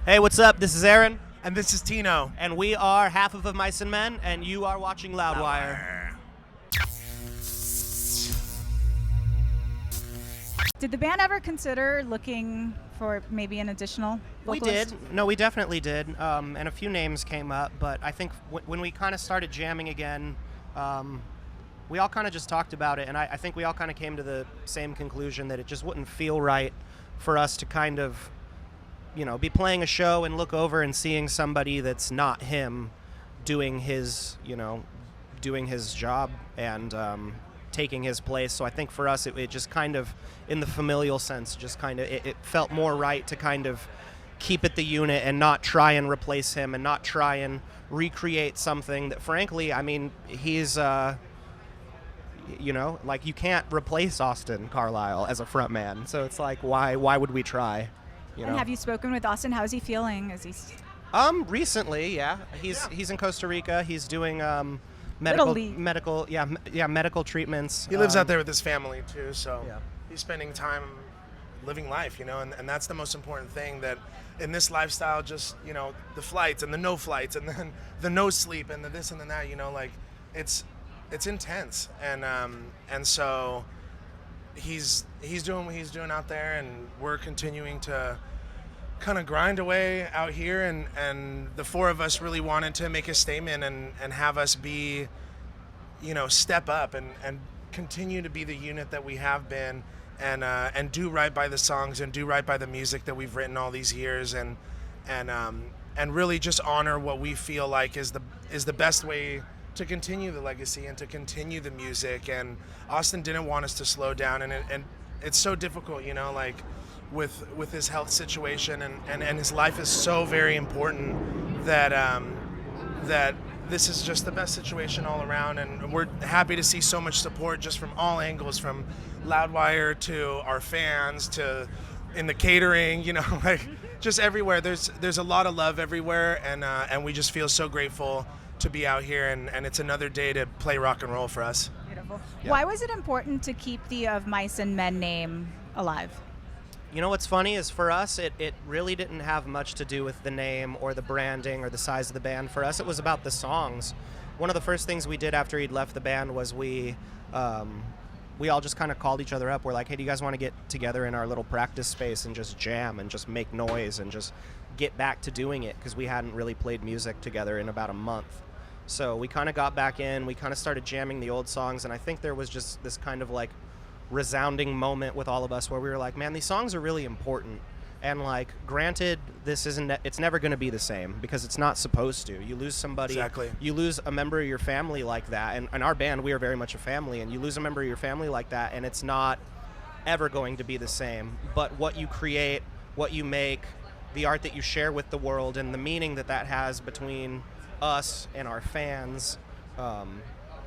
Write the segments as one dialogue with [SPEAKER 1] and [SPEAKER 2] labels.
[SPEAKER 1] Hey, what's up? This is Aaron.
[SPEAKER 2] And this is Tino.
[SPEAKER 1] And we are Half of Mice and Men, and you are watching Loudwire.
[SPEAKER 3] Did the band ever consider looking for maybe an additional vocalist?
[SPEAKER 1] We did. No, we definitely did. And a few names came up, but I think when we kind of started jamming again, we all kind of just talked about it, and I think we all kind of came to the same conclusion that it just wouldn't feel right for us to kind of, be playing a show and look over and seeing somebody that's not him doing his, doing his job and taking his place. So I think for us, it just kind of, in the familial sense, just kind of, it felt more right to kind of keep it the unit and not try and replace him and not try and recreate something that, frankly, I mean, he's, you can't replace Austin Carlile as a front man. So it's like, why would we try?
[SPEAKER 3] And have you spoken with Austin? How is he feeling?
[SPEAKER 1] Recently, yeah. He's in Costa Rica. He's doing medical treatments.
[SPEAKER 2] He lives out there with his family too, so he's spending time living life, and that's the most important thing, that in this lifestyle, just, the flights and the no flights and then the no sleep and the this and the that, it's intense, and so he's doing what he's doing out there, and we're continuing to kind of grind away out here, and the four of us really wanted to make a statement and have us be, step up and continue to be the unit that we have been, and do right by the songs and do right by the music that we've written all these years, and really just honor what we feel like is the best way to continue the legacy and to continue the music. And Austin didn't want us to slow down, and it's so difficult, with his health situation, and his life is so very important that this is just the best situation all around, and we're happy to see so much support just from all angles, from Loudwire to our fans to in the catering, just everywhere. There's a lot of love everywhere, and we just feel so grateful to be out here, and it's another day to play rock and roll for us.
[SPEAKER 3] Beautiful. Yeah. Why was it important to keep the Of Mice and Men name alive?
[SPEAKER 1] What's funny is, for us, it really didn't have much to do with the name or the branding or the size of the band. For us, it was about the songs. One of the first things we did after he'd left the band was we all just kind of called each other up. We're like, hey, do you guys want to get together in our little practice space and just jam and just make noise and just get back to doing it? Because we hadn't really played music together in about a month. So we kind of got back in, we kind of started jamming the old songs, and I think there was just this kind of like resounding moment with all of us where we were like, man, these songs are really important. And like, granted, it's never going to be the same, because it's not supposed to. You lose somebody,
[SPEAKER 2] exactly.
[SPEAKER 1] You lose a member of your family like that, and in our band, we are very much a family, and you lose a member of your family like that, and it's not ever going to be the same. But what you create, what you make, the art that you share with the world, and the meaning that has between us and our fans,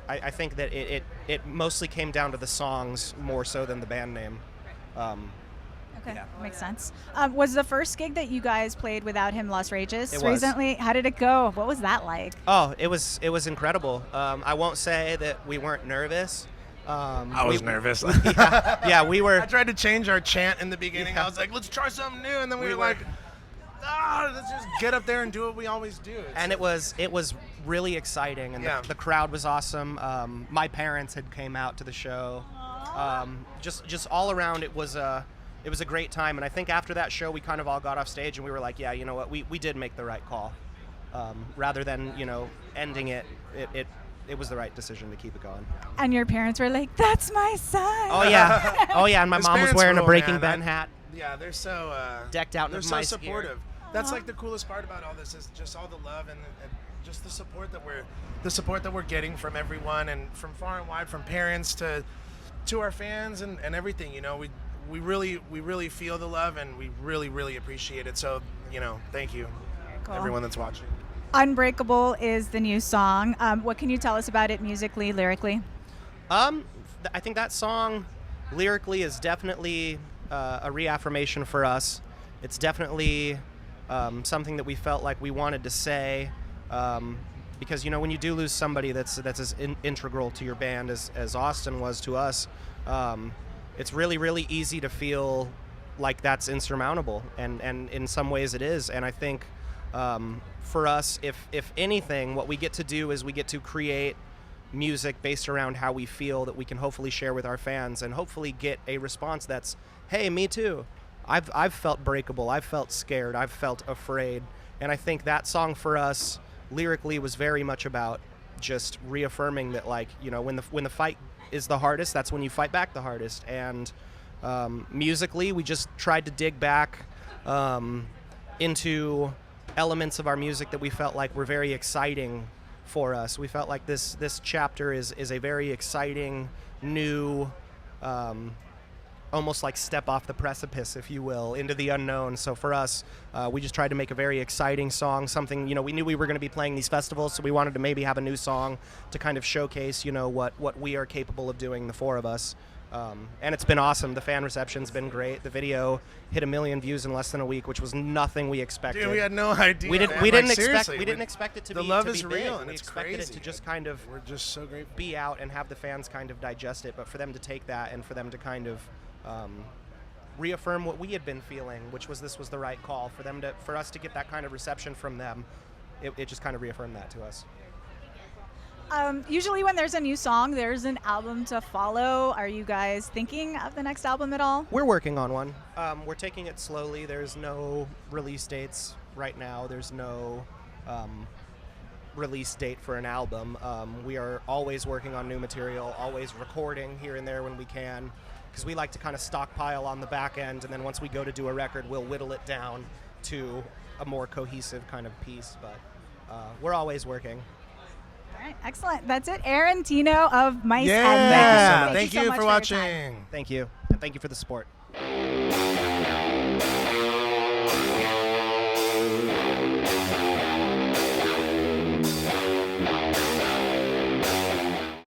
[SPEAKER 1] I think that it mostly came down to the songs more so than the band name.
[SPEAKER 3] Okay, makes sense. Was the first gig that you guys played without him Los Rages recently? How did it go? What was that like?
[SPEAKER 1] Oh, it was incredible. I won't say that we weren't nervous.
[SPEAKER 2] I was nervous.
[SPEAKER 1] We were.
[SPEAKER 2] I tried to change our chant in the beginning. I was like, let's try something new, and then we were like, let's just get up there and do what we always do.
[SPEAKER 1] And it was really exciting, and the crowd was awesome. My parents had came out to the show. Just all around, it was a great time. And I think after that show, we kind of all got off stage and we were like, yeah, you know what, we did make the right call. Rather than ending it was the right decision to keep it going.
[SPEAKER 3] And your parents were like, that's my son.
[SPEAKER 1] Oh yeah, and my mom was wearing a Breaking Ben hat.
[SPEAKER 2] Yeah, they're so
[SPEAKER 1] decked out.
[SPEAKER 2] They're so supportive. That's like the coolest part about all this, is just all the love and just the support that we're getting from everyone, and from far and wide, from parents to our fans and everything. We really feel the love, and we really appreciate it. So thank you,
[SPEAKER 3] cool.
[SPEAKER 2] Everyone that's watching.
[SPEAKER 3] Unbreakable is the new song. What can you tell us about it musically, lyrically?
[SPEAKER 1] I think that song lyrically is definitely a reaffirmation for us. It's definitely something that we felt like we wanted to say, because when you do lose somebody that's as integral to your band as Austin was to us, it's really easy to feel like that's insurmountable, and in some ways it is. And I think for us, if anything, what we get to do is we get to create music based around how we feel that we can hopefully share with our fans and hopefully get a response that's, hey, me too. I've felt breakable. I've felt scared. I've felt afraid. And I think that song for us lyrically was very much about just reaffirming that, like, you know, when the fight is the hardest, that's when you fight back the hardest. And musically, we just tried to dig back into elements of our music that we felt like were very exciting for us. We felt like this chapter is a very exciting, new, almost like step off the precipice, if you will, into the unknown. So for us, we just tried to make a very exciting song, something, you know, we knew we were going to be playing these festivals, so we wanted to maybe have a new song to kind of showcase, you know, what we are capable of doing, the four of us. And it's been awesome. The fan reception's been great. The video hit 1 million views in less than a week, which was nothing we expected.
[SPEAKER 2] Dude, we had no idea.
[SPEAKER 1] We didn't expect it to be
[SPEAKER 2] the love
[SPEAKER 1] to
[SPEAKER 2] is
[SPEAKER 1] be
[SPEAKER 2] real,
[SPEAKER 1] big.
[SPEAKER 2] and
[SPEAKER 1] we
[SPEAKER 2] it's
[SPEAKER 1] expected
[SPEAKER 2] crazy.
[SPEAKER 1] it to just kind of
[SPEAKER 2] we're just so grateful.
[SPEAKER 1] Be out and have the fans kind of digest it, but for them to take that and for them to kind of reaffirm what we had been feeling, which was this was the right call for us to get that kind of reception from them. It just kind of reaffirmed that to us.
[SPEAKER 3] Usually when there's a new song, there's an album to follow. Are you guys thinking of the next album at all?
[SPEAKER 1] We're working on one. We're taking it slowly. There's no release dates right now. There's no release date for an album. We are always working on new material, always recording here and there when we can, because we like to kind of stockpile on the back end, and then once we go to do a record, we'll whittle it down to a more cohesive kind of piece. But we're always working.
[SPEAKER 3] All right, excellent. That's it. Aaron, Tino of Mice
[SPEAKER 2] Yeah.
[SPEAKER 3] and Men.
[SPEAKER 2] Thank you
[SPEAKER 3] so much
[SPEAKER 2] for
[SPEAKER 3] your
[SPEAKER 2] watching.
[SPEAKER 3] time.
[SPEAKER 1] Thank you, and thank you for the support.